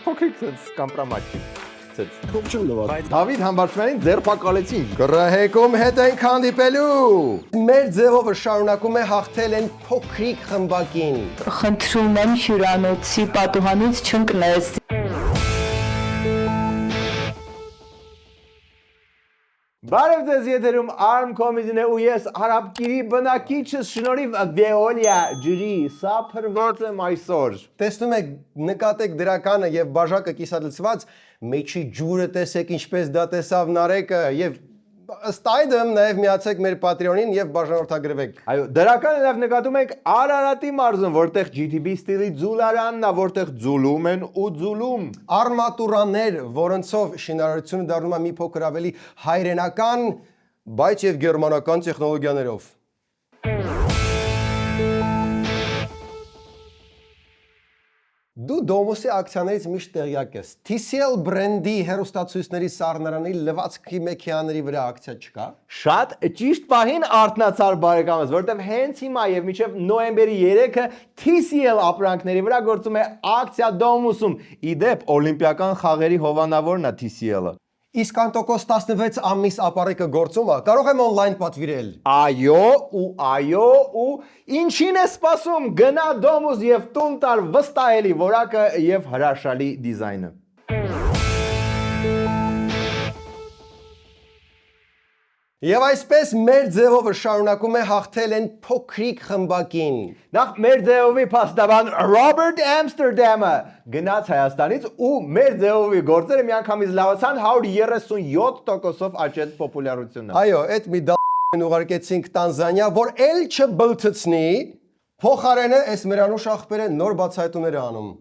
Փոքրիկ կամպրամատիկ Դավիթ Համբարձումյանին ձերբակալեցին Գրահեկում հետ ենք հանդիպելու Մեր ձևովը շարունակում է հաղթել են փոքրիկ խմբակին Խնդրում եմ հյուրանոցի պատուհանից չընկնես Բարև ձեզ եթերում ARM Comedy-ն է ու ես Արաբկիրի բնակիչս շնորհիվ Veolia ջրի սա փրված եմ այսօր Տեսնում եք նկատեք դրականը եւ բաժակը կիսալցված մեջի ջուրը տեսեք ինչպես դա տեսավ Նարեկը եւ ըստ այդմ նաեւ միացեք մեր Patreon-ին եւ բաժանորդագրվեք Այո դրականը նաեւ նկատում եք Արարատի մարզում որտեղ GTB ստիլի ձուլարանն է որտեղ ձուլում են ու ձուլում արմատուրաներ որոնցով շինարարությունը դառնում է մի փոքր ավելի հայրենական բայց եւ գերմանական տեխնոլոգիաներով Դու Domus-ի ակցիաներից միշտ տեղյակ ես TCL բրենդի հեռուստացույցների սառնարանի լվացքի մեքենաների վրա ակցիա չկա Շատ ճիշտ պահին արթնացար բարեկամս որտեվ հենց հիմա եւ մինչեւ նոյեմբերի 3-ը TCL ապրանքների վրա գործում է ակցիա Domus-ում իդեպ օլիմպիական խաղերի հովանավորն է TCL-ը Իսկ անտոկոս 16 ամիս ապարիկը գործում է, կարող եմ on-line պատվիրել Այո ու ինչին է սպասում գնա Domus եւ տուն տար վստահելի որակը եւ հրաշալի դիզայնը Եվ այսպես մեր ձևովը շարունակում է հաղթել են փոքրիկ խմբակին Նախ մեր ձևովի փաստաբան Ռոբերտ Ամստերդամը գնաց Հայաստանից ու մեր ձևովի գործերը միանգամից լավացան 137%-ով աճեց պոպուլարությունը Այո, այդ մի դեն ուղարկեցինք Տանզանիա, որ էլ չբլթցնի փոխարենը այս մերանուշ աղբերը նոր բացահայտումներ է անում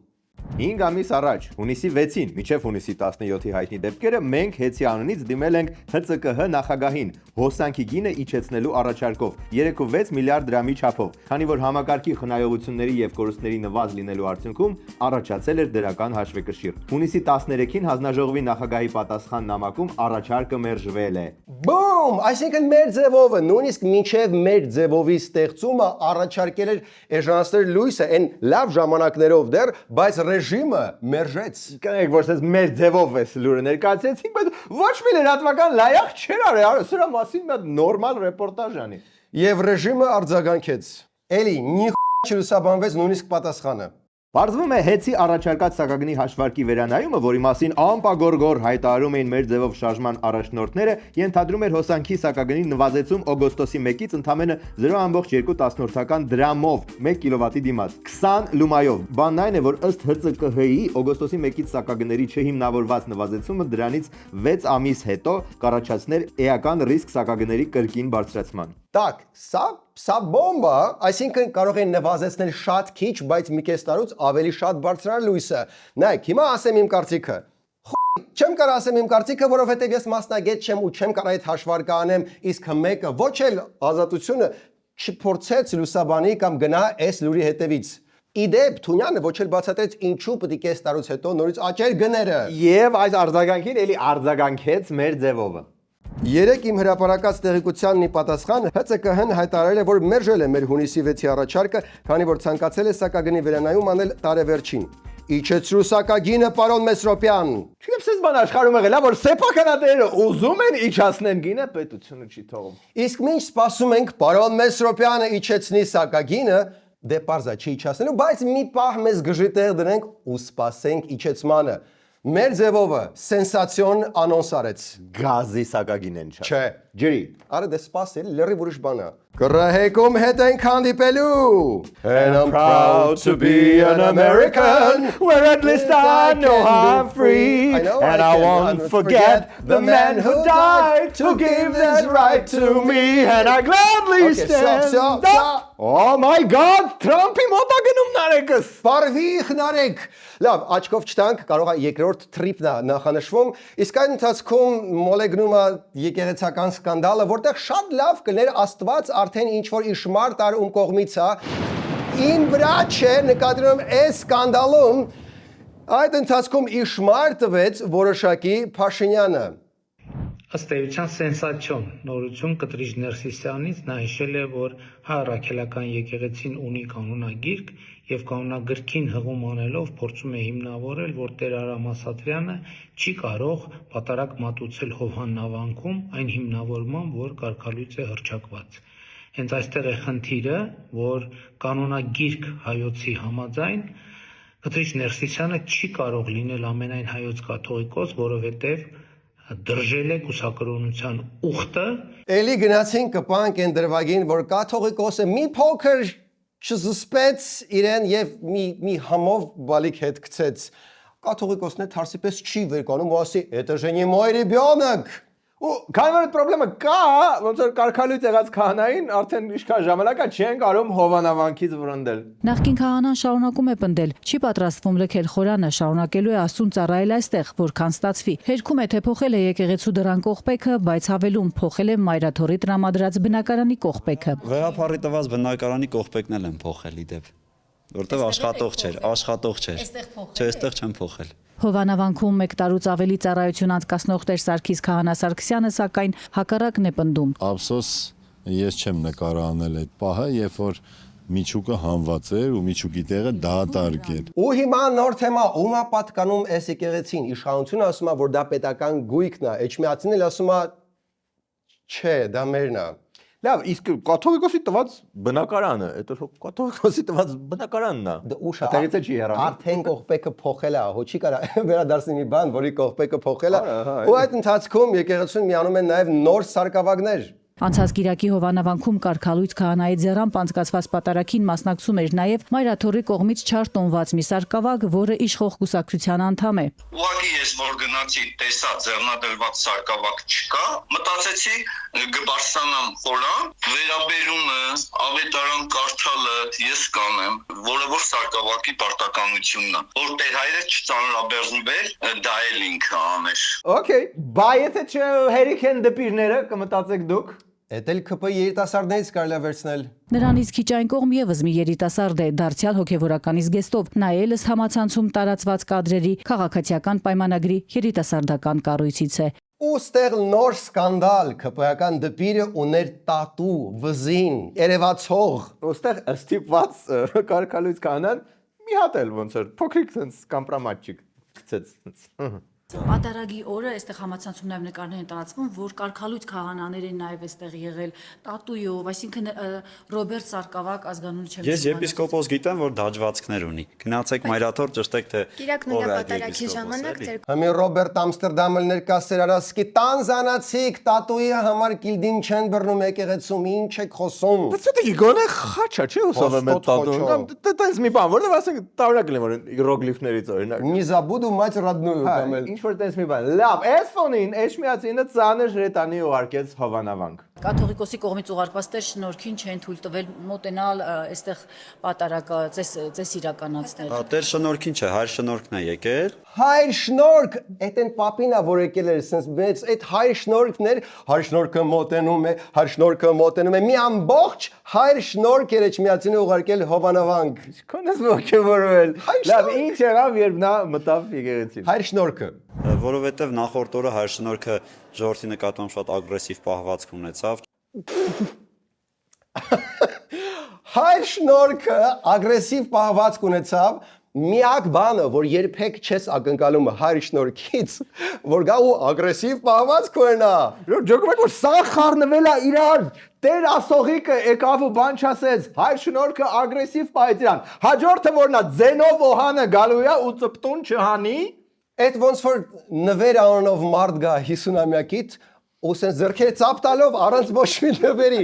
5 ամիս առաջ, հունիսի 6-ին, մինչև հունիսի 17-ի հայտնի դեպքերը, մենք հեծի անունից դիմել ենք ՀՑԿՀ նախագահին, հոսանքի գինը իջեցնելու առաջարկով, 3.6 միլիարդ դրամի չափով, քանի որ համակարգի խնայողությունների եւ կորուստների նվազ լինելու արդյունքում առաջացել էր դրական հաշվեկշիռ։ Հունիսի 13-ին հանձնաժողովի նախագահի պատասխան նամակում առաջարկը մերժվել է։ Բում, այսինքն մեր ձևովը, նույնիսկ մինչև մեր ձևովի ստեղծումը առաջարկել էր էժանացնել լույսը այն լավ ժամանակներով դեռ, բայց ռեժիմը մերժեց։ Կներեք, որ ասես մեր ձևով էս լուրը ներկայացրեցինք, բայց ոչ մի լրատվական լայախ չէր արել, սրա մասին մի հատ նորմալ ռեպորտաժ անի։ Եվ ռեժիմը արձագանքեց։ Էլի նի չլուսաբանվեց նույնիսկ պատասխանը։ Պարզվում է հեծի առաջարկած սակագնի հաշվարկի վերանայումը, որի մասին ամպագորգոր հայտարարում էին մեր ձևով շարժման առաջնորդները, ենթադրում էր հոսանքի սակագնի նվազեցում օգոստոսի 1-ից ընդամենը 0.2 դրամով 1 կիլովատի դիմաց 20 լումայով։ Բանն այն է, որ ըստ ՀՑԿՀ-ի օգոստոսի 1-ից սակագների չհիմնավորված նվազեցումը դրանից 6 ամիս հետո կառաջացներ էական ռիսկ սակագների կրկին բարձրացման։ Так, սա բոմբա, այսինքն կարող են նվազեցնել շատ քիչ, բայց մի կես տարուց ավելի շատ բարձրանալ լույսը։ Նայեք, հիմա ասեմ իմ կարծիքը։ Չեմ կարող ասեմ իմ կարծիքը, որովհետև ես մասնագետ չեմ ու չեմ կարող այդ հաշվարկը անեմ, իսկ մեկը ոչ էլ ազատությունը չփորձեց լուսաբանի կամ գնա այս լուրի հետևից։ Իդեպ Թունյանը ոչ էլ բացատրեց ինչու պետք է կես տարուց հետո նորից աճեր գները։ Եվ այս արձագանքին էլի արձագանքեց մեր ձևովը։ Երեք իմ հրապարակած տեղեկությանն ի պատասխան ՀՑԿՀ-ն հայտարարել է, որ մերժել է մեր հունիսի 6-ի առաջարկը, քանի որ ցանկացել է սակագնի վերանայում անել տարեվերջին։ Իջեցրու սակագինը, պարոն Մեսրոպյան։ Չգիտեմ, սենց բան աշխարհում եղել է, որ սեփականատերերը ուզում են իջացնեն գինը, պետությունը չի թողում։ Իսկ մենք սպասում ենք պարոն Մեսրոպյանը իջեցնի սակագինը, դե պարզա չի իջացնելու, բայց մի պահ մեզ գժի տեղ դնենք ու սպասենք իջեցմանը։ Մեր ձևովը սենսացիոն անոնս արեց Գազի սակագին են չէ Ջրի Արը դե սպասել լրի ուրիշ բան է Գրահեկում հետ ենք հանդիպելու And I'm proud to be an American Where at least I know I'm free And I won't forget the man who died To give this right to me And I gladly stand up Oh my God, Trump-ի մոտ է գնում Նարեկս Պարվիխ Նարեկ Լավ, աչքով չտանք, կարող է երկրորդ թրիպն է նախանշվում, իսկ այն ընթացքում մոլեգնում է եկեղեցական սկանդալը, որտեղ շատ լավ կներ Աստված արդեն ինչ-որ իշմար տար ում կողմից է, ին վրա չէ նկատում այս սկանդալում, այդ ընթացքում իշմար տվեց որոշակի Փաշինյանը։ Ըստ էության սենսացիոն նորություն Կտրիչ Ներսիսյանից նա հիշել է, որ հայ առաքելական եկեղեցին ունի կանոնագիրք եւ կանոնագրքին հղում անելով փորձում է հիմնավորել, որ Տեր Արամ Ասատրյանը չի կարող պատարագ մատուցել Հովհաննավանքում այն հիմնավորմամբ, որ կարգալույծ է հռչակված։ Հենց այստեղ է խնդիրը, որ կանոնագիրք հայոցի համաձայն Կտրիչ Ներսիսյանը չի կարող լինել ամենայն հայոց կաթողիկոս, որովհետեւ դրժել է կուսակրոնության ուխտը։ Էլի գնացին կպանք են դրվագին, որ կաթողիկոսը մի փոքր չզսպեց իրեն եւ մի համով բալիկ հետ գցեց։ Կաթողիկոսն է թարսիպես չի վերկանում ու ասի, «Это же не мой ребенок»։ Ու քանի որ այդ խնդրումը կա, ոնց որ կարգալույց եղած քահանային արդեն ինչքան ժամանակ է չեն կարող Հովանավանքից վրընդել։ Նախկին քահանան շարունակում է պնդել, չի պատրաստվում լքել խորանը, շարունակելու է Աստծուն ծառայել այստեղ, որքան ստացվի։ Հերքում է, թե փոխել է եկեղեցու դրան կողպեքը, բայց հավելում փոխել է Մայրաթորի տրամադրած բնակարանի կողպեքը։ Վերապարի տված բնակարանի կողպեքն էլ են փոխել իդեպ, որտեղ աշխատող չէր։ Չէ, այստեղ չեն փոխել։ Հովանավանքում 1 տարուց ավելի ծառայություն անցկացնող Տեր Սարգիս Քահանա Սարգսյանը սակայն հակառակն է պնդում։ Ափսոս ես չեմ նկարահանել այդ պահը, երբ որ միջուկը հանված էր ու միջուկի տեղը դատարկ էր։ Ու հիմա նոր թեմա, ում է պատկանում այս եկեղեցին։ Իշխանությունը ասում է, որ դա պետական գույքն է, Էջմիածին էլ ասում է, չէ, դա մերն է։ Լավ, իսկ կաթողիկոսի տված բնակարանը, այդ կաթողիկոսի տված բնակարանն է։ Դա ուշ Այդտեղից է չի հեռանում։ Արդեն կողպեքը փոխել է, հո չի կարա վերադարձնի մի բան, որի կողպեքը փոխել է։ Ու այդ ընթացքում եկեղեցուն միանում են նաև նոր սարկավագներ։ Անցած Կիրակի Հովանավանքում կարգալույց քահանայի ձեռամբ անցկացված պատարագին մասնակցում էր նաև Մայրաթորի կողմից չարտոնված մի սարկավագ, որը իշխող կուսակցության անդամ է։ Ուղղակի ես որ գնացի, տեսա ձեռնադրված սարկավակ չկա, մտածեցի գբարստանամ խորան, վերաբերումը, ավետարան կարդալը ես կանեմ, որը որ սարկավակի պարտականությունն է, որ Տեր հայրը չծանրաբեռնվեր, դա էլ ինքը աներ։ Okay, բայ եթե չհերիք են դպիրները, կմտածեք դուք։ Էդ էլ ԿՊ երիտասարդներից կարելի է վերցնել։ Նրանից քիչ այն կողմ եւս մի երիտասարդ է, դարձյալ հոգեվորականի զգեստով, նա էլ համացանցում տարածված կադրերի քաղաքացիական պայմանագրի երիտասարդական կառույցից է։ Ու ստեղ նոր սկանդալ, ԿՊ-ական դպիրը ուներ տատու, վզին, երևացող։ Ոստեղ ստիպված կարգալույց քահանան մի հատ էլ ոնց որ փոքրիկ sense կամպրամատչիկ գցեց։ Պատարագի օրը այստեղ համացանցում նաև նկարներ են տարածվում, որ կարգալույց քահանաներ են նաև այստեղ եղել տատույով, այսինքն Ռոբերտ Սարգսակ ազգանունը չեմ։ Ես եպիսկոպոս գիտեմ, որ դաջվածքներ ունի։ Գնացեք Մայրաթոր ճշտեք թե Իրաք նույնապատարագի ժամանակ ձեր Համի Ռոբերտ Ամստերդամը ներկասեր արասկի տանզանացիք տատուի համար կիլդին չեն բռնում եկեղեցում, ինչ եք խոսում։ Բայց դա գոնե խաչա չի ուսով եմ այդ տատուն։ Կամ դա մի բան, որտեղ ասենք տարօրինակ լինի որ հիերոգլիֆներից օրինակ։ Не забуду мать родную կամել։ Ինչ որ տես մի բան։ Լավ, այս ֆոնին Էջմիածինը ծանր հրետանի ուղարկեց Հովանավանք։ Կաթողիկոսի կողմից ուղարկված Տեր շնորհքին չեն թույլ տվել մոտենալ այստեղ պատարակը ծես իրականացնել։ Տեր շնորհքին չէ, հայր շնորհքն է եկել։ Հայր շնորհք, այդ են պապինա որ եկել էր, sense մեծ այդ հայր շնորհքն էր, հայր շնորհքը մոտենում է, հայր շնորհքը մոտենում է, մի ամբողջ հայր շնորհք էր Էջմիածինը ուղարկել Հովանավանք։ Քոնես ողջորվել։ Լավ, ինչ եղավ, երբ նա մտավ եկեղեցին։ Հայր շնորհքը։ Որովհետև նախորդ օրը հայր շնորհքը ժողովրդի նկատմամբ շատ ագրեսիվ պահվածք ունեցավ։ Հայր շնորհքը ագրեսիվ պահվածք ունեցավ, միակ բանը, որ երբեք չես ակնկալում հայր շնորհքից, որ գա ու ագրեսիվ պահվածք ունենա։ Ջոկում եք որ սա խառնվել է իրար։ Տեր ասողիկը եկավ ու բան չասեց։ Հայր շնորհքը ագրեսիվ պահեց իրան։ Հաջորդը որ նա ձենով օհանը գալու է ու ծպտուն չհանի։ Այդ ոնց որ նվեր անունով մարդ գա 50-ամյակից ու սենց ձեռքերը ծափ տալով առանց ոչ մի նվերի։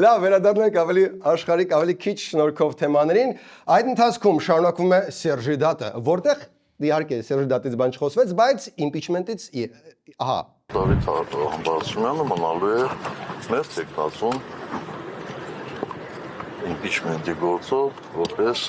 Լավ, վերադառնանք ավելի աշխարհիկ, ավելի քիչ շնորհքով թեմաներին։ Այդ ընթացքում շարունակվում է Սերժի դատը, որտեղ իհարկե Սերժի դատից բան չխոսվեց, բայց impeachment-ից ահա Դավիթ Համբարձումյանը մնալու է մեր տեխնացուն impeachment-ի գործով որպես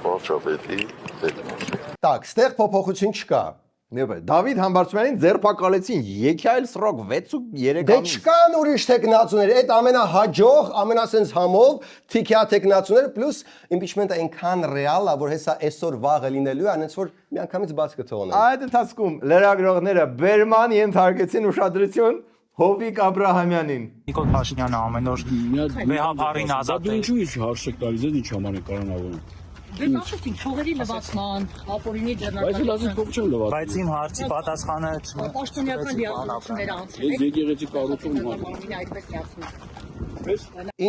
վարչապետի տեխնացու։ Так, ստեղ փոփոխություն չկա։ Դավիթ Համբարձումյանին ձերբակալեցին եկայել սրոք 6.3 Դե չկան ուրիշ տեխնացուներ, այդ ամենահաջող, ամենասենց համով թիքյա տեխնացուներ պլյուս impeachment-ը այնքան ռեալ է, որ հեսա այսօր վաղը լինելու է, այնց որ միանգամից բաց կթողնեն։ Այդ ընթացքում լրագրողները բերման ենթարկեցին ուշադրություն Հովիկ Աբրահամյանին։ Նիկոլ Փաշինյանը ամեն օր վեհապարին ազատ է։ Ինչու՞ հարցեք տալիս են ինչ համար է կառավարում։ Դե ասեցին փողերի լվացման, ապօրինի Բայց լազի փող չեմ լվացել։ Բայց իմ հարցի պատասխանը պաշտոնյական լիազորությունները անցել Ես եկեղեցի կառուցում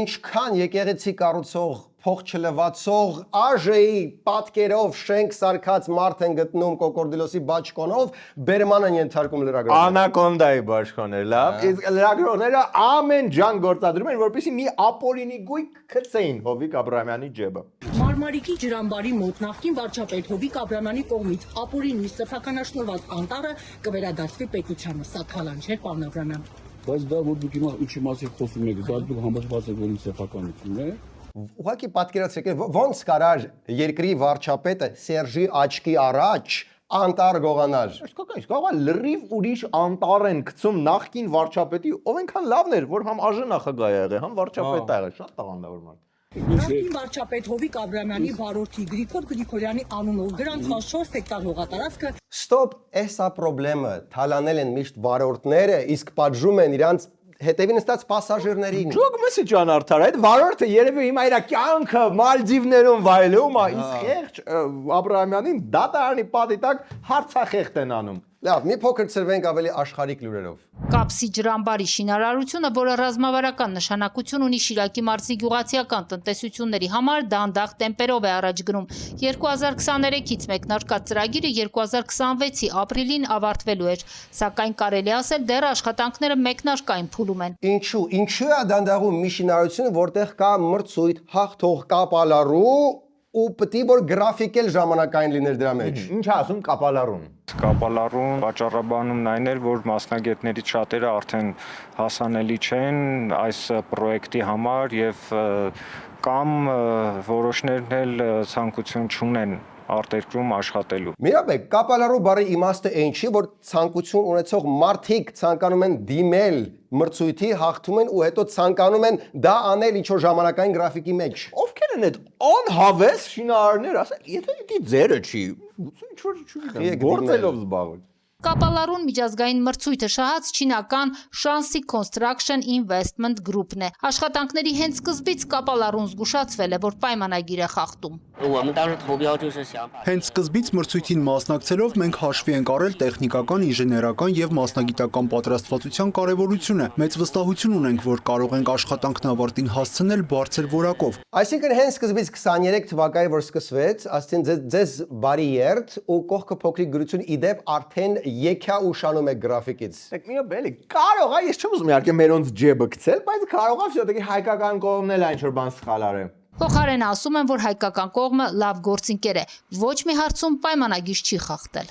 Ինչքան եկեղեցի կառուցող, փող չլվացող, ԱԺ-ի պատկերով շենք սարքած մարդ են գտնում կոկորդիլոսի բաճկոնով, բերման են ենթարկում լրագրողները։ Անակոնդայի բաշխոներ, լավ։ Իսկ լրագրողները ամեն ջան գործադրում են, որպեսզի մի ապօրինի գույք գցեին Հովիկ Աբրահամյանի ջեբը։ Մարմարիկի ջրամբարի մոտ նախկին վարչապետ Հովիկ Աբրահամյանի կողմից ապօրինի սեփականաշնորհված անտառը կվերադարձվի պետությանը, սա քալան չէ, պարոն Աբրահամյան։ Բայց դա որ դուք հիմա ինչի մասին խոսում եք, դա դուք համոզված եք որ սեփականությունն է։ Ուղղակի պատկերացրեք, ոնց կարար երկրի վարչապետը Սերժի աչքի առաջ անտառ գողանար։ Իսկական, կարող է լրիվ ուրիշ անտառ են գցում նախկին վարչապետի, ով այնքան լավն էր, որ համ ԱԺ նախագահ է եղել, համ վարչապետ է եղել, շատ տաղանդավոր մարդ։ Նախկին վարչապետ Հովիկ Աբրահամյանի վարորդի Գրիգոր Գրիգորյանի անունով գրանցված 4 հեկտար հողատարածքը Ստոպ, էսա պրոբլեմը թալանել են միշտ վարորդները, իսկ պատժում են իրանց հետևին նստած պասաժիրներին։ Ջոգ մեսի ջան արդար, այդ վարորդը երևի հիմա իր կյանքը Մալդիվներում վայելում է, իսկ խեղճ Աբրահամյանին դատարանի պատի տակ հարցախեղտ են անում։ Լավ, մի փոքր ծրվենք ավելի աշխարհիկ լուրերով։ Կապսի ջրամբարի շինարարությունը, որը ռազմավարական նշանակություն ունի Շիրակի մարզի գյուղացիական տնտեսությունների համար, դանդաղ տեմպերով է առաջ գնում։ 2023-ից մեկնարկած ծրագիրը 2026-ի ապրիլին ավարտվելու էր, սակայն կարելի ասել դեռ աշխատանքները մեկնարկային փուլում են։ Ինչու է դանդաղում մի շինարարություն, որտեղ կա մրցույթ, հաղթող կապալարու ու պետք որ գրաֆիկել ժամանակային լիներ դրա մեջ։ Ինչ ասում կապալարուն։ Կապալարուն պատճառաբանումն այն էր, որ մասնագետներից շատերը արդեն հասանելի չեն այս պրոյեկտի համար եւ կամ որոշներն էլ ցանկություն չունեն արտերկրում աշխատելու։ Միրաբեկ, կապալարու բառի իմաստը այն չի, որ ցանկություն ունեցող մարդիկ ցանկանում են դիմել մրցույթի, հաղթում են ու հետո ցանկանում են դա անել ինչ-որ ժամանակային գրաֆիկի մեջ։ Ովքեր են այդ անհավես շինարարներ, ասա, եթե դի ձերը չի, ինչ-որ չգիտեմ, գործելով զբաղվել։ Կապալարուն միջազգային մրցույթը շահած չինական Shanxi Construction Investment Group-ն է։ Աշխատանքների հենց սկզբից Կապալարուն զգուշացվել է, որ պայմանագիր է խախտում։ Հենց սկզբից մրցույթին մասնակցելով մենք հաշվի ենք առել տեխնիկական, ինժեներական եւ մասնագիտական պատրաստվածության կարեւորությունը։ Մեծ վստահություն ունենք, որ կարող ենք աշխատանքն ավարտին հասցնել բարձր որակով։ Այսինքն հենց սկզբից 23 թվականի որ սկսվեց, ասեն ձեզ բարի երթ ու կողքը փոքրիկ գրություն իդեպ արդեն եկա ուշանում է գրաֆիկից։ Դեք մի բելի, կարող է, ես չեմ ուզում իհարկե մերոնց ջեբը գցել, բայց կարող է всё-таки հայկական կողմն էլ ինչ որ բան սխալ արել։ Փոխարենը ասում են, որ հայկական կողմը լավ գործընկեր է, ոչ մի հարցում պայմանագիր չի խախտել։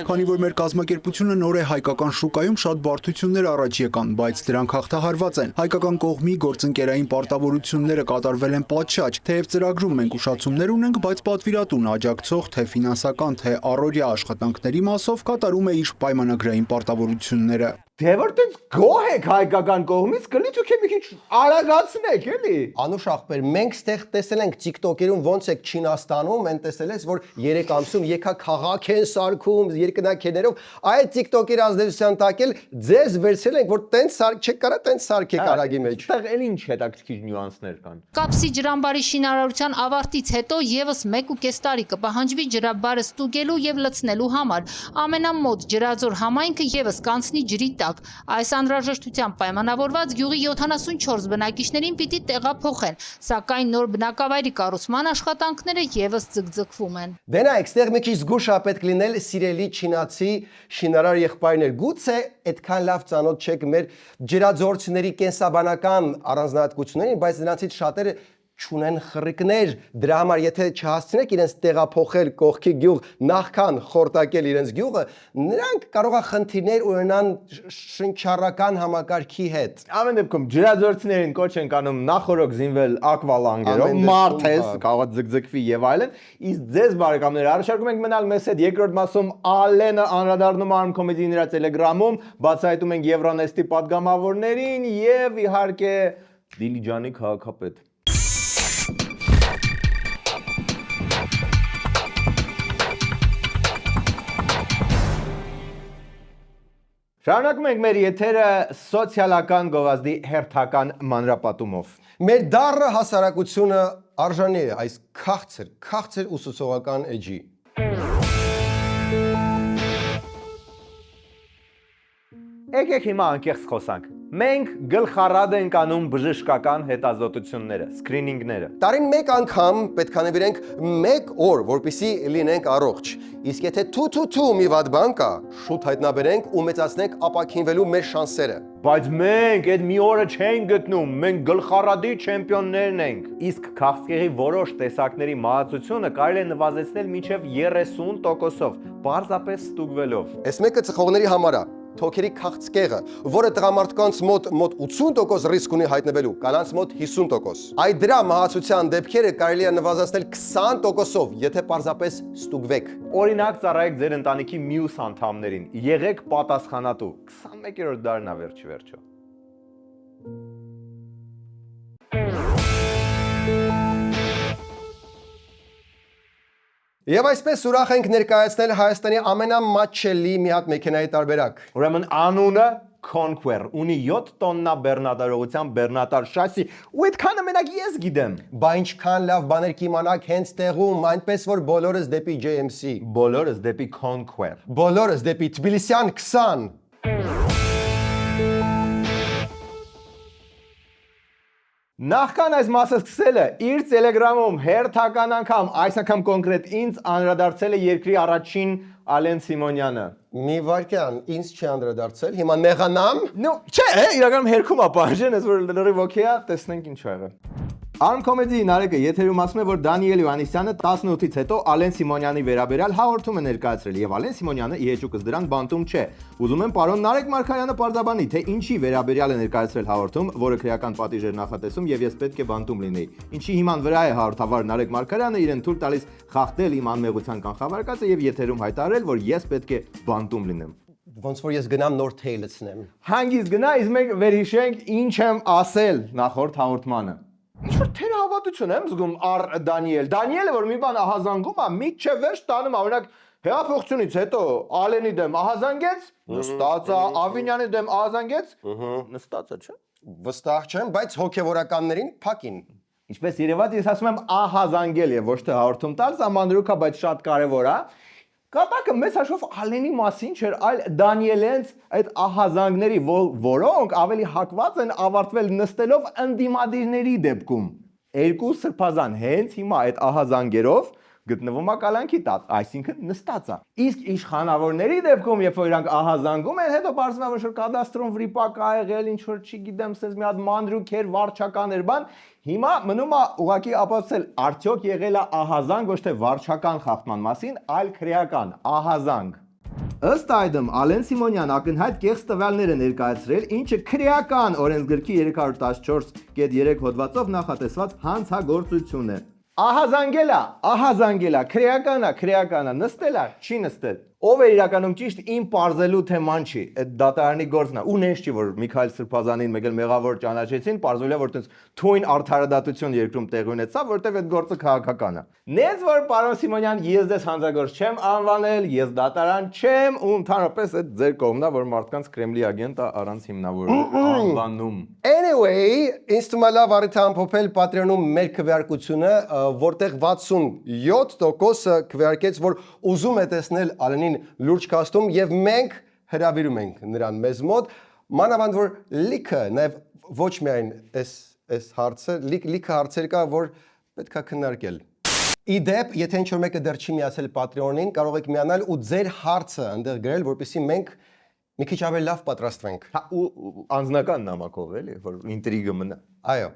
Քանի որ մեր կազմակերպությունը նոր է հայկական շուկայում, շատ բարդություններ առաջ եկան, բայց դրանք հաղթահարված են։ Հայկական կողմի գործընկերային պարտավորությունները կատարվել են պատշաճ, թեև ծրագրում մենք ուշացումներ ունենք, բայց պատվիրատուն աջակցող թե ֆինանսական, թե առօրյա աշխատանքների մասով կատարում է իր պայմանագրային պարտավորությունները։ Դե որ դες գոհ եք հայկական կողմից, կլի դուք մի քիչ արագացնեք, էլի։ Անուշ ախպեր, մենք ստեղ տեսել ենք TikTok-երում ոնց է Չինաստանում, են տեսել ես, որ 3 ամսում եկա քաղաք են սարքում երկնակեներով, այդ TikTok-երի ազդեցության տակ էլ ձեզ վերցրել ենք, որ տենց սարք չեք կարա, տենց սարքեք արագի մեջ։ Այստեղ էլ ինչ հետաքրքիր նյուանսներ կան։ Կապսի ջրամբարի շինարարության ավարտից հետո եւս 1.5 տարի կպահանջվի ջրաբարը ստուգելու եւ լցնելու համար։ Ամենամոտ ջրազոր համայնքը եւս կանցնի ջրի տակ։ Այս անհրաժեշտությամբ պայմանավորված գյուղի 74 բնակիչներին պիտի տեղափոխեն, սակայն նոր բնակավայրի կառուցման աշխատանքները եւս ձգձգվում են։ Դե նայեք, ստեղ մի քիչ զգուշ է պետք լինել սիրելի չինացի շինարար եղբայրներ։ Գուցե այդքան լավ ծանոթ չեք մեր ջրաձորցիների կենսաբանական առանձնահատկություններին, բայց նրանցից շատերը չունեն խռիկներ, դրա համար եթե չհասցնեք իրենց տեղափոխել կողքի գյուղ նախքան խորտակել իրենց գյուղը, նրանք կարող է խնդիրներ ունենան շնչառական համակարգի հետ։ Ամեն դեպքում ջրազորցիներին կոչ են կանում նախորոք զինվել ակվալանգերով, մարդես կարող է ձգձգվի եւ այլն, իսկ ձեզ բարեկամներ առաջարկում ենք մնալ մեզ հետ երկրորդ մասում Ալենը անդրադառնում Arm Comedy-ի նրա Telegram-ում, բացահայտում ենք Euronest-ի պատգամավորներին եւ իհարկե Դիլիջանի քաղաքապետ։ Շարունակում ենք մեր եթերը սոցիալական գովազդի հերթական մանրապատումով։ Մեր դառը հասարակությունը արժանի է այս քաղցր ուսուցողական էջի։ Եկեք հիմա անկեղծ խոսանք։ Մենք գլխառադ ենք անում բժշկական հետազոտությունները, սկրինինգները։ Տարին մեկ անգամ պետք է նվիրենք 1 օր, որպեսզի լինենք առողջ։ Իսկ եթե թու մի վատ բան կա, շուտ հայտնաբերենք ու մեծացնենք ապաքինվելու մեր շանսերը։ Բայց մենք այդ մի օրը չենք գտնում, մենք գլխառադի չեմպիոններն ենք։ Իսկ քաղցկեղի որոշ տեսակների մահացությունը կարելի է նվազեցնել մինչև 30%-ով, պարզապես ստուգվելով։ Այս մեկը ծխողների համար է։ Թոքերի քաղցկեղը, որը տղամարդկանց մոտ 80% ռիսկ ունի հայտնվելու, կանանց մոտ 50%։ Այդ դրա մահացության դեպքերը կարելի է նվազեցնել 20%-ով, եթե պարզապես ստուգվեք։ Օրինակ ծառայեք ձեր ընտանիքի մյուս անդամներին, եղեք պատասխանատու։ 21-րդ դարն է վերջ-վերջո։ Եվ այսպես ուրախ ենք ներկայացնել Հայաստանի ամենամատչելի մի հատ մեքենայի տարբերակ։ Ուրեմն անունը Conquer, ունի 7 տոննա բեռնատարողությամբ բեռնատար շասի, ու այդքանը մենակ ես գիտեմ։ Բա ինչքան լավ բաներ կիմանաք հենց տեղում, այնպես որ բոլորս դեպի JMC, բոլորս դեպի Conquer, բոլորս դեպի Թբիլիսյան 20։ Նախքան այս մասը սկսելը, իր Telegram-ում հերթական անգամ, այս անգամ կոնկրետ ինձ անդրադարձել է երկրի առաջին Ալեն Սիմոնյանը։ Մի վարքյան, ինձ չի անդրադարձել, հիմա նեղանամ։ No, չէ, իրականում հերքում է բաժեն, ես որ լրիվ օքեյ է, տեսնենք ինչ ա եղել։ Arm Comedy-ի Նարեկը եթերում ասում է, որ Դանիել Հովհաննիսյանը 18-ից հետո Ալեն Սիմոնյանի վերաբերյալ հաղորդում է ներկայացրել, եւ Ալեն Սիմոնյանը ի հեճուկս դրան բանտում չէ։ Ուզում եմ պարոն Նարեկ Մարգարյանը պարզաբանի, թե ինչի վերաբերյալ է ներկայացրել հաղորդում, որը քրեական պատիժ էր նախատեսում եւ ես պետք է բանտում լինեի։ Ինչի հիման վրա է հաղորդավար Նարեկ Մարգարյանը իրեն թույլ տալիս խախտել իմ անմեղության կանխավարկածը եւ եթերում հայտարարել, որ ես պետք է բանտում լինեմ։ Ոնց որ ես գնամ նոր թեյ լցնեմ։ Հանգիստ գնա, իսկ մենք վերհիշենք ինչ եմ ասել նախորդ հաղորդմանը։ Ինչ-որ թերահավատություն եմ զգում առ Դանիել։ Դանիելը որ մի բան ահազանգում է, միջև վերջ տանում է, օրինակ հեղափոխությունից հետո Ալենի դեմ ահազանգեց, նստած է, Ավինյանի դեմ ահազանգեց, նստած է, չէ՞։ Վստահ չեմ, բայց հոգևորականներին փակին։ Ինչպես երևաց, ես ասում եմ ահազանգել եւ ոչ թե հաղորդում տալ, սա մանրուք է, բայց շատ կարեւոր է։ Կատակը մեծ հաշվով Ալենի մասին չէր, այլ Դանիելենց այդ ահազանգների, որոնք ավելի հակված են ավարտվել նստելով ընդդիմադիրների դեպքում։ Երկու սրբազան հենց հիմա այդ ահազանգերով գտնվում է կալանքի տակ, այսինքն նստած է։ Իսկ իշխանավորների դեպքում, երբ որ իրանք ահազանգում են, հետո բարձրացնում են որ կադաստրոն վրիպակ ա եղել, ինչ որ չգիտեմ, ասես մի հատ մանրուք էր, վարչական էր բան, հիմա մնում է ուղղակի ապացուցել, արդյոք եղել է ահազանգ ոչ թե վարչական խախտման մասին, այլ քրեական ահազանգ։ Ըստ այդմ Ալեն Սիմոնյան ակնհայտ կեղծ տվյալներ է ներկայացրել, ինչը քրեական օրենսգրքի 314.3 հոդվածով նախատեսված հանցագործություն է։ Ահազանգելա, քրեականա, նստելա, չի նստել։ Ով է իրականում ճիշտ իմ պարզելու թեման չի, այդ դատարանի գործն է։ Ու նենց չի որ Միքայել Սրբազանին մեկ էլ մեղավոր ճանաչեցին, պարզվել է որ տենց թույն արդարադատություն երկրում տեղի ունեցավ, որտեղ այդ գործը քաղաքական է։ Նենց որ պարոն Սիմոնյան, ես դες հանցագործ չեմ անվանել, ես դատարան չեմ, ու ընդհանրապես այդ ձեր կողմն է, որ մարդկանց Կրեմլի ագենտ է առանց հիմնավորելու անվանում։ Anyway, ինձ թվում է լավ առիթ ամփոփել Patreon-ում մեր քվեարկությունը, որտեղ 67% քվեարկեց, որ ուզում է տեսնել Ալենին լուրջ կաստում եւ մենք հրավիրում ենք նրան մեզ մոտ, մանավանդ որ լիքը նաեւ ոչ միայն այս հարցը, լիքը հարցեր կա, որ պետքա քննարկել։ Իդեպ, եթե ինչ-որ մեկը դեռ չի միացել Patreon-ին, կարող եք միանալ ու ձեր հարցը այնտեղ գրել, որպեսզի մենք մի քիչ ավելի լավ պատրաստվենք։ Հա ու անձնական նամակով էլի, որ ինտրիգը մնա։ Այո։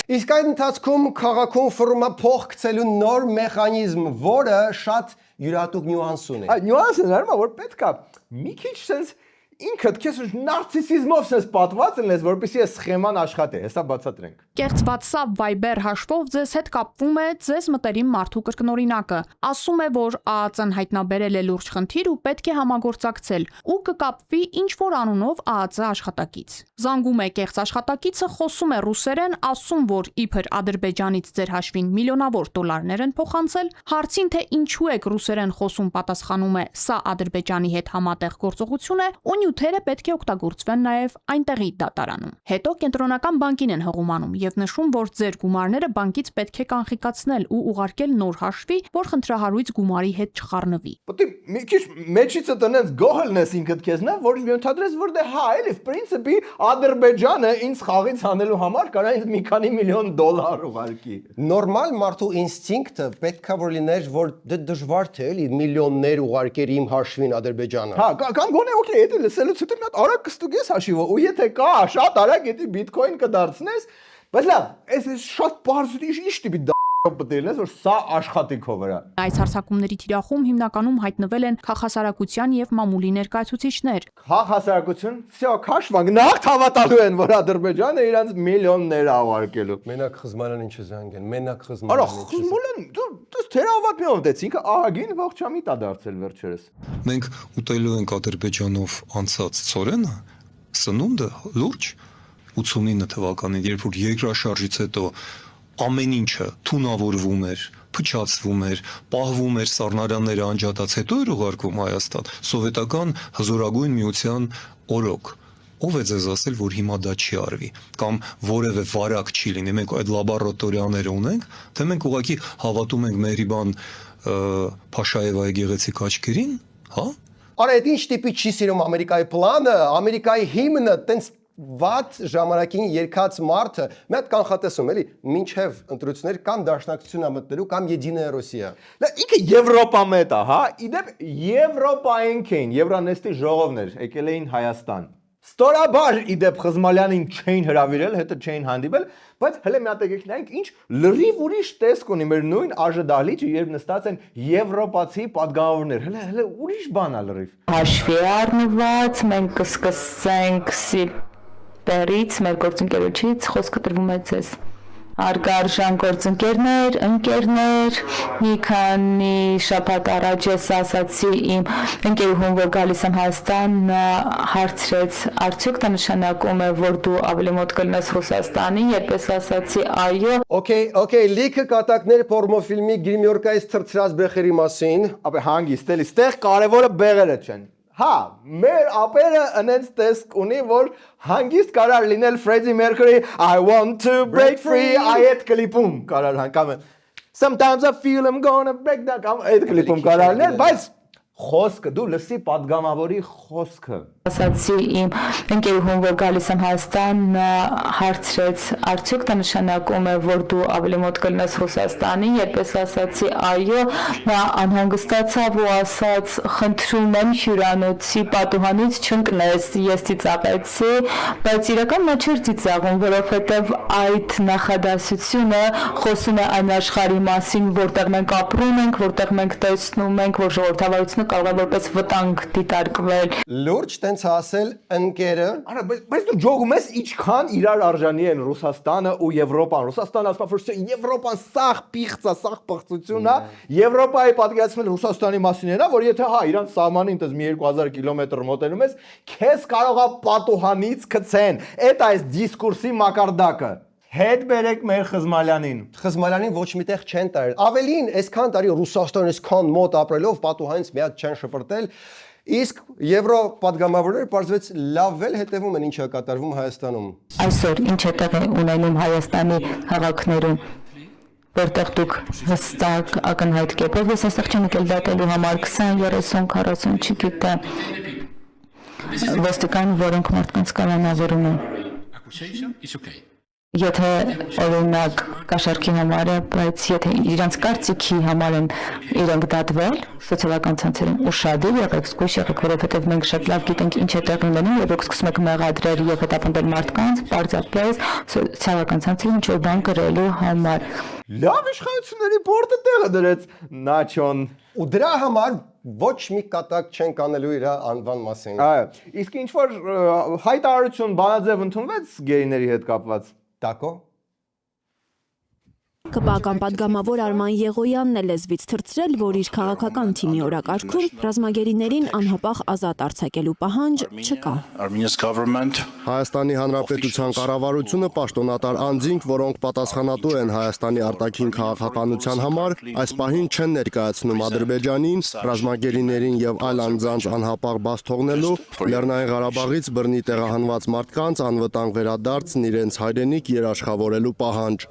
Իսկ այդ ընթացքում քաղաքում ֆռում է փող գցելու նոր մեխանիզմ, որը շատ յուրահատուկ նյուանս ունի։ Այդ նյուանսը նայում որ պետք է մի քիչ sense ինքդ քեզ նարցիսիզմով sense պատված լինես, որպեսզի այս սխեման աշխատի, հեսա բացատրենք։ Կեղծ WhatsApp Viber հաշվով ձեզ հետ կապվում է ձեզ մտերիմ մարդու կրկնօրինակը։ Ասում է, որ ԱԱԾ-ն հայտնաբերել է լուրջ խնդիր ու պետք է համագործակցել ու կկապվի ինչ-որ անունով ԱԱԾ աշխատակից։ Զանգում է կեղծ աշխատակիցը, խոսում է ռուսերեն, ասում, որ իբր Ադրբեջանից ձեր հաշվին միլիոնավոր դոլարներ են փոխանցել, հարցին թե ինչու եք ռուսերեն խոսում պատասխանում է, սա Ադրբեջանի հետ համատեղ գործողություն է ու նյութերը պետք է օգտագործվեն նաև այնտեղի դատարանում։ Հետո կենտրոնական բանկին են հղումանում եւ նշում, որ ձեր գումարները բանկից պետք է կանխիկացնել ու ուղարկել նոր հաշվի, որ խնդրահարույց գումարի հետ չխառնվի։ Պետք է մի քիչ մեջիցը տնես գոհլնես ինքդ քեզ նա, որ ենթադրես, որ դե հա, էլի պրինցիպի Ադրբեջանը ինձ խաղից հանելու համար կարա ինձ մի քանի միլիոն դոլար ուղարկի։ Նորմալ մարդու ինստինկտը պետք է որ լիներ, որ դե դժվար թե էլի միլիոններ ուղարկեր իմ հաշվին Ադրբեջանը։ Հա, կամ գոնե օքեյ, դա լսելուց հետո մի հատ արագ կստուգես հաշիվը, ու եթե կա, շատ արագ եթե բիթքոին կդարձնես, բայց լավ, այս շատ բարձր ինչ տիպի պետք է լինես, որ սա աշխատի քո վրա։ Այս հարձակումների թիրախում հիմնականում հայտնվել են քաղաքասարակության եւ մամուլի ներկայացուցիչներ։ Քաղաքասարակություն, всё, քաշվանք, նախ հավատալու են, որ Ադրբեջանը իրանց միլիոններ ավարկելու։ Մենակ Խզմալյանին չզանգեն, մենակ Արա, Խզմալյանին։ Խզմալյան, դու թերավատ մի ովտեց, ինքը ահագին ողջամիտ է դարձել վերջերս։ Մենք ուտելու ենք Ադրբեջանով անցած ծորենը, սնունդը լուրջ 89 թվականին, երբ որ երկրաշարժից հետո ամեն ինչը թունավորվում էր, փչացվում էր, պահվում էր սառնարանները անջատած, հետո էր ուղարկվում Հայաստան, սովետական հզորագույն միության օրոք։ Ով է ձեզ ասել, որ հիմա դա չի արվի, կամ որևէ վարակ չի լինի, մենք այդ լաբորատորիաները ունենք, թե մենք ուղղակի հավատում ենք Մերիբան Փաշաևայի գեղեցիկ աչքերին, հա? Արա, այդ ինչ տիպի չի սիրում Ամերիկայի պլանը, Ամերիկայի հիմնը, տենց վատ ժամանակին երկած մարդը, մի հատ կանխատեսում, էլի, մինչև ընտրություններ կամ դաշնակցություն ամտնելու կամ Եդիная Ռոսիա։ Ինքը Եվրոպա մետ է, հա, իդեպ Եվրոպայինք էին, Եվրանեստի ժողովներ, եկել էին Հայաստան։ Ստորաբար իդեպ Խզմալյանին չէին հրավիրել, հետո չէին հանդիպել, բայց հələ մի հատ եկեք նայենք ինչ լրիվ ուրիշ տեսք ունի մեր նույն ԱԺ դահլիճը, երբ նստած են եվրոպացի падգամավորներ, հələ ուրիշ բան է լրիվ։ Հաշվի առնված մենք կսկսենք Սիպերից, մեր գործընկերոջից, խոսքը տրվում է ձեզ։ Արգարժան գործընկերներ, ընկերներ, մի քանի շաբաթ առաջ ես ասացի իմ ընկերուհուն, որ գալիս եմ Հայաստան, նա հարցրեց, արդյոք դա նշանակում է, որ դու ավելի մոտ կլինես Ռուսաստանին, երբ ես ասացի այո։ Okay, լիքը կատակներ պորնոֆիլմի Գրիմյորկայից թրծրած բեղերի մասին։ Ապա հանգիստ էլի, ստեղ կարևորը բեղերը չեն։ Հա, մեր ապերը ընենց տեսք ունի, որ հանգիստ կարար լինել Freddie Mercury I want to break free այդ կլիպում կարար հանգամ Sometimes I feel I'm gonna break that այդ կլիպում կարար լինել, բայց խոսքը, դու լսի падգամավորի խոսքը։ Ասացի իմ ընկերուհուն, որ գալիս եմ Հայաստան, նա հարցրեց, արդյոք դա նշանակում է, որ դու ավելի մոտ կլինես Ռուսաստանին, երբ ես ասացի այո, նա անհանգստացավ ու ասաց, խնդրում եմ հյուրանոցի պատուհանից չընկնես, ես ծիծաղեցի, բայց իրական նա չէր ծիծաղում, որովհետև այդ նախադասությունը խոսում է այն աշխարհի մասին, որտեղ մենք ապրում ենք, որտեղ մենք տեսնում ենք, որ ժողովրդավարությունը կարող է որպես վտանգ դիտարկվել։ Լուրջ տենց ասել ընկերը։ Արա, բայց դու ջոգում ես ինչքան իրար արժանի են Ռուսաստանը ու Եվրոպան։ Ռուսաստանը ասում է, որ Եվրոպան սաղ պիղծ է, սաղ պղծություն է։ Եվրոպայի պատկերացնել Ռուսաստանի մասին է, որ եթե հա իրանց սահմանին դες մի 2000 կիլոմետր մոտենում ես, քեզ կարող է պատուհանից գցեն։ Այդ այս դիսկուրսի մակարդակը։ Հետ բերեք մեր Խզմալյանին։ Խզմալյանին ոչ միտեղ չեն տարել։ Ավելին, այսքան տարի Ռուսաստանը այսքան մոտ ապրելով պատուհանից մի հատ չեն շպրտել, իսկ եվրո падգամավորները պարզվեց լավվել հետևում են ինչա կատարվում Հայաստանում։ Այսօր ինչ է տեղի ունենում Հայաստանի քաղաքներում, որտեղ դուք հստակ ակնհայտ կերպով ես այստեղ չեմ եկել դատելու համար 20, 30, 40, չգիտեմ, ոստիկան, որոնք մարդկանց կանոնավորում են։ Եթե օրինակ կաշառքի համար է, բայց եթե իրանց կարծիքի համար են իրենք դատվել սոցիալական ցանցերում, ուշադիր եղեք, զգույշ եղեք, որովհետև մենք շատ լավ գիտենք ինչ է տեղի ունենում, եւ եք սկսում եք մեղադրել եւ հետապնդել մարդկանց, պարզապես սոցիալական ցանցերում ինչ-որ բան գրելու համար։ Լավ իշխանությունների բորտը տեղը դրեց Նաչոն։ Ու դրա համար ոչ մի կատակ չենք անելու իր անվան մասին։ Այո, իսկ ինչ որ հայտարարություն բանաձև ընդունվեց գեյների հետ կապված։ Դակո։ ԿՊԱ-կան պատգամավոր Արման Եղոյանն է լեզվից թռցրել, որ իր քաղաքական թիմի օրակարգում ռազմագերիներին անհապաղ ազատ արձակելու պահանջ չկա։ Հայաստանի Հանրապետության կառավարությունը պաշտոնատար անձինք, որոնք պատասխանատու են Հայաստանի արտաքին քաղաքականության համար, այս պահին չեն ներկայացնում Ադրբեջանին, ռազմագերիներին եւ այլ անձանց անհապաղ բաց թողնելու, Լեռնային Ղարաբաղից բռնի տեղահանված մարդկանց անվտանգ վերադարձն իրենց հայրենիք երաշխավորելու պահանջ։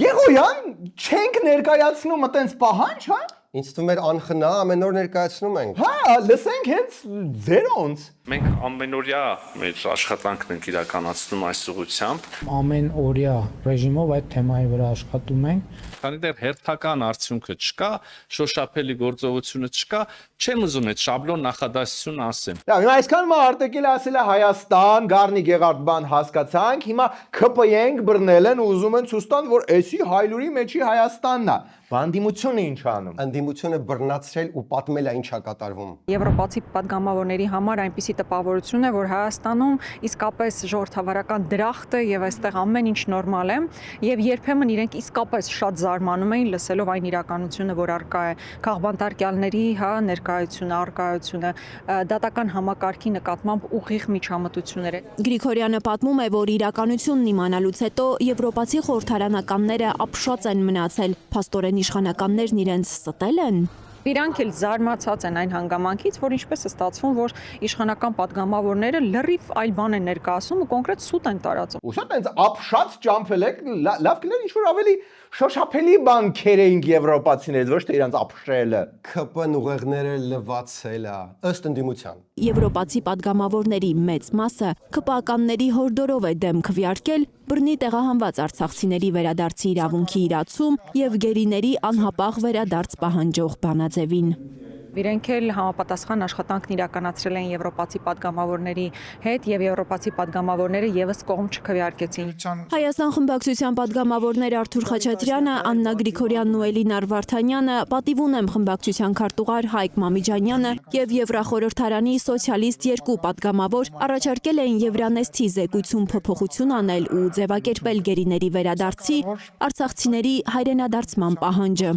Եղոյան, չենք ներկայացնում այտենց պահանջ, հա? Ինձ թվում է անխնա ամեն օր ներկայացնում ենք։ Հա, լսենք հենց ձերոնց։ Մենք ամենօրյա մեր աշխատանքն ենք իրականացնում այս ուղղությամբ։ Ամեն օրյա ռեժիմով այդ թեմայի վրա աշխատում ենք։ Քանի դեռ հերթական արդյունքը չկա, շոշափելի գործողությունը չկա, չեմ ուզում այդ շաբլոն նախադասություն ասեմ։ Լավ, հիմա այսքան արտեկել ասել է Հայաստան, Գառնի Գեղարդբան հասկացանք, հիմա ԿՊ-ենք բռնել են ու ուզում են ցույց տան, որ էսի հայլուրի մեջի Հայաստանն է։ Բանդիմությունը ինչ անում։ Անդիմությունը բռնացրել ու պատմել է ինչա կատարվում։ Եվրոպացի պատգամավորների համար այնպիսի տպավորություն է, որ Հայաստանում իսկապես ժողովրդավարական դրախտ է եւ այստեղ ամեն ինչ նորմալ է եւ երբեմն իրենք իսկապես շատ զարմանում էին լսելով այն իրականությունը, որ արկա է քաղբանտարկյալների, հա, ներկայությունը, արկայությունը, դատական համակարգի նկատմամբ ուղիղ միջամտություններ։ Գրիգորյանը պատմում է, որ իրականությունն իմանալուց հետո եվրոպացի խորհրդարանականները ապշած են մնացել, փաստորեն իշխանականներն իրենց ստել են։ Իրանք էլ զարմացած են այն հանգամանքից, որ ինչպես է ստացվում, որ իշխանական պատգամավորները լրիվ այլ բան են ներկայացում ու կոնկրետ սուտ են տարածում։ Ու շատ այնց ապշած ճամփել եք, լավ կներ ինչ-որ ավելի շոշափելի բան քերեինք եվրոպացիներից, ոչ թե իրանց ապշելը։ ԿՊ-ն ուղեղները լվացել է, ըստ ընդդիմության։ Եվրոպացի պատգամավորների մեծ մասը ԿՊԱ-կանների հորդորով է դեմ քվեարկել բռնի տեղահանված արցախցիների վերադարձի իրավունքի իրացում եւ գերիների անհապաղ վերադարձ պահանջող բանաձևին։ Իրենք էլ համապատասխան աշխատանքն իրականացրել են եվրոպացի պատգամավորների հետ եւ եվրոպացի պատգամավորները եւս կողմ չքվեարկեցին։ Հայաստան խմբակցության պատգամավորներ Արթուր Խաչատրյանը, Աննա Գրիգորյանն ու Էլինար Վարդանյանը, պատիվ ունեմ խմբակցության քարտուղար Հայկ Մամիջանյանը եւ Եվրախորհրդարանի սոցիալիստ երկու պատգամավոր առաջարկել էին Եվրանեստի զեկույցում փոփոխություն անել ու ձևակերպել գերիների վերադարձի արցախցիների հայրենադարձման պահանջը։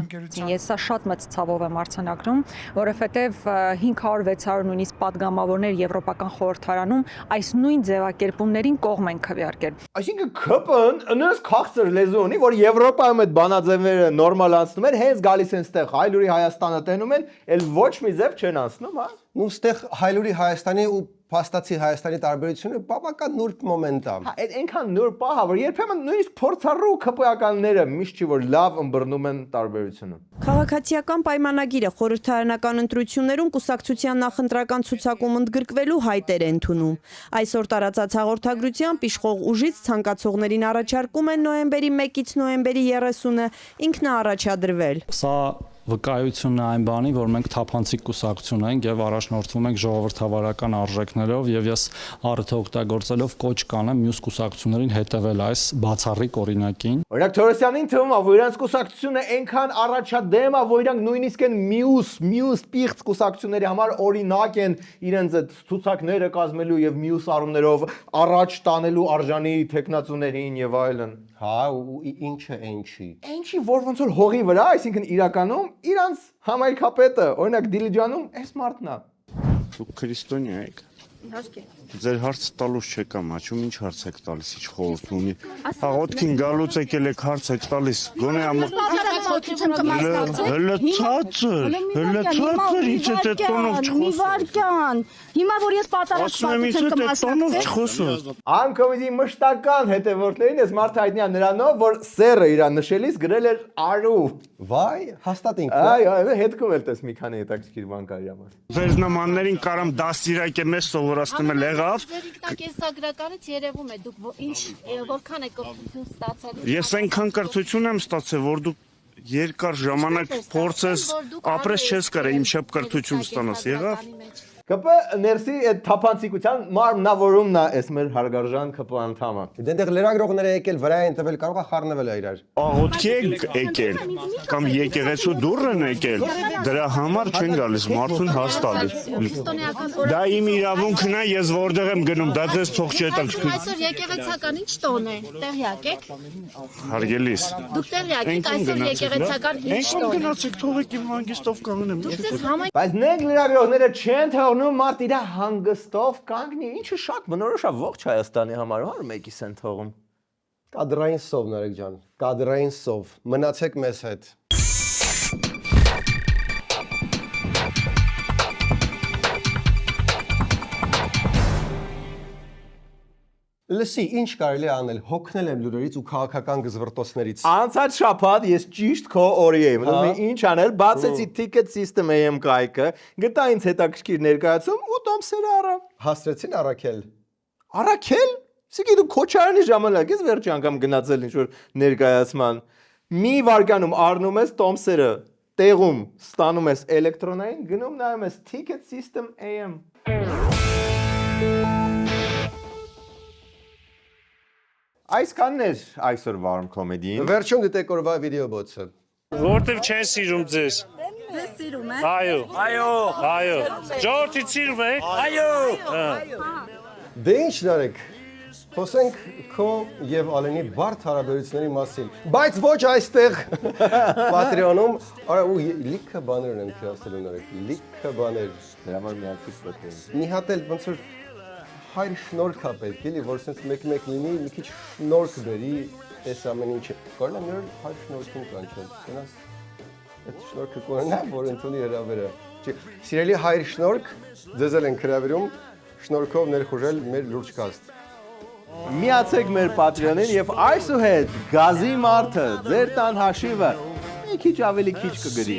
Ես սա շատ մեծ ցավով եմ արձանագրում, որովհետև 500-600 նույնիսկ պատգամավորներ Եվրոպական խորհրդարանում այս նույն ձևակերպումներին կողմ են քվեարկել։ Այսինքն ԿՊ-ն նույնիսկ քաղցր լեզու ունի, որ Եվրոպայում այդ բանաձևերը նորմալ անցնում են, հենց գալիս են ստեղ հայլուրի Հայաստանը տենում են, էլ ոչ մի ձև չեն անցնում, հա։ Ու ստեղ հայլուրի Հայաստանի ու փաստացի Հայաստանի տարբերությունը բավական նուրբ մոմենտ է։ Հա, այդ այնքան նուրբ պահ, որ երբեմն նույնիսկ փորձառու ԿՊԱ-ականները միշտ չի որ լավ ըմբռնում են տարբերությունը։ Քաղաքացիական պայմանագիրը խորհրդարանական ընտրություններում կուսակցության նախընտրական ցուցակում ընդգրկվելու հայտեր է ընդունում։ Այսօր տարածած հաղորդագրությամբ իշխող ուժից ցանկացողներին առաջարկում են նոյեմբերի 1-ից նոյեմբերի 30-ը ինքնաառաջադրվել։ Սա վկայությունն է այն բանի, որ մենք թափանցիկ կուսակցություն ենք եւ առաջնորդվում ենք ժողովրդավարական արժեքներով եւ ես առիթը օգտագործելով կոչ կանեմ մյուս կուսակցություններին հետեւել այս բացառիկ օրինակին։ Օրինակ Թորոսյանին թվում է, որ իրանց կուսակցությունը այնքան առաջադեմ է, որ իրանք նույնիսկ են մյուս պիղծ կուսակցությունների համար օրինակ են իրենց այդ ցուցակները կազմելու եւ մյուս առումներով առաջ տանելու արժանի տեխնացուներին եւ այլն։ Հա, ու ինչը ինչի։ Ինչի որ ոնց որ հողի վրա, այսինքն իրականում իրանց համայնքապետը, օրինակ Դիլիջանում, այս մարդն է։ Դուք քրիստոնյա եք։ Իհարկե։ Ձեր հարցը տալուց չեկամ, աչում ինչ հարց եք տալիս, ինչ խորհուրդ ունի։ Աղոթքին գալուց եկել եք հարց եք տալիս, գոնե կազմակերպություն կմասնակցեք։ Մի վարքյան։ Հիմա որ ես պատարագության կմասնակցեք։ Անկոմիդի մշտական հետևորդներին ես մարդ հայտնի նրանով, որ սերը իր նշելիս գրել էր արու։ Վայ, հաստատ ինքը։ Այո, հետքում էլ տես մի քանի հետաքրքիր բան կար համար։ Վերնամաններին կարամ դաստիարակ է մեզ սովորացնում էլ եղավ։ Կեսագրականից երևում է դուք ինչ որքան է կրթություն ստացել։ Ես այնքան կրթություն եմ ստացել, որ դու երկար ժամանակ փորձես ապրես չես կարա իմ շփ կրթություն ստանաս, եղավ։ ԿՊ ներսի այդ թափանցիկության մարմնավորումն է այս մեր հարգարժան ԿՊ անդամը։ Դենտեղ լրագրողները եկել վրա են տվել, կարող է խառնվել իրար։ Աղոթքի եկել կամ եկեղեցու դուռ են եկել, դրա համար չեն գալիս մարդուն հաստատել։ Դա իմ իրավունքն է, ես որտեղ եմ գնում, դա ձեզ թող չհետաքրքրի։ Այսօր եկեղեցական ինչ տոն է, տեղյակ եք։ Հարգելիս։ Դուք տեղյակ եք, այսօր եկեղեցական ինչ տոն է։ Գնացեք թողեք իմ հանգիստով կանգնեմ։ Բայց նենք լրագրողները չեն թողնում մարդ իր հանգստով կանգնի, ինչը շատ բնորոշ է ողջ Հայաստանի համար, հա մեկիս են թողում։ Կադրային սով Նարեկ ջան, կադրային սով։ Մնացեք մեզ հետ։ Լսի, ինչ կարելի է անել, հոգնել եմ լուրերից ու քաղաքական գզվրտոցներից։ Անցած շաբաթ ես ճիշտ քո օրի եմ, ինչ անել, բացեցի Ticket System AM կայքը, գտա ինձ հետաքրքիր ներկայացում ու տոմսերը առա։ Հասրեցին Արաքել։ Արաքել։ Իսկի դու Քոչարյանի ժամանակ ես վերջի անգամ գնացել ինչ որ ներկայացման։ Մի վարկանում առնում ես տոմսերը, տեղում ստանում ես էլեկտրոնային, գնում նայում ես Ticket System AM։ Այսքանն էր այսօր Warm Comedy-ին։ Վերջում դիտեք օրվա վիդեոբոցը։ Որտեվ չեն սիրում ձեզ։ Ձեզ սիրում է։ Այո։ Ժողովրդի սիրում է։ Այո։ Դե ինչ Նարեկ, խոսենք քո եւ Ալենի բարդ հարաբերությունների մասին, բայց ոչ այստեղ Patreon-ում, արա ու լիքը բաներ են քյասելու Նարեկ, լիքը բաներ, դրա համար միացից պետք է։ մի հատ էլ ոնց որ հայր շնորհք է պետք էլի, որ sense մեկ լինի, մի քիչ շնորհք բերի այս ամեն ինչը։ Կարելի է մի օր հայր շնորհքին կանչել։ Գնաս այդ շնորհքը կունենա, որ ընդունի հրավերը։ Սիրելի հայր շնորհք, ձեզ էլ ենք հրավիրում շնորհքով ներխուժել մեր լուրջ կաստ։ Միացեք մեր Patreon-ին եւ այսուհետ գազի մարդը ձեր տան հաշիվը մի քիչ ավելի քիչ կգրի։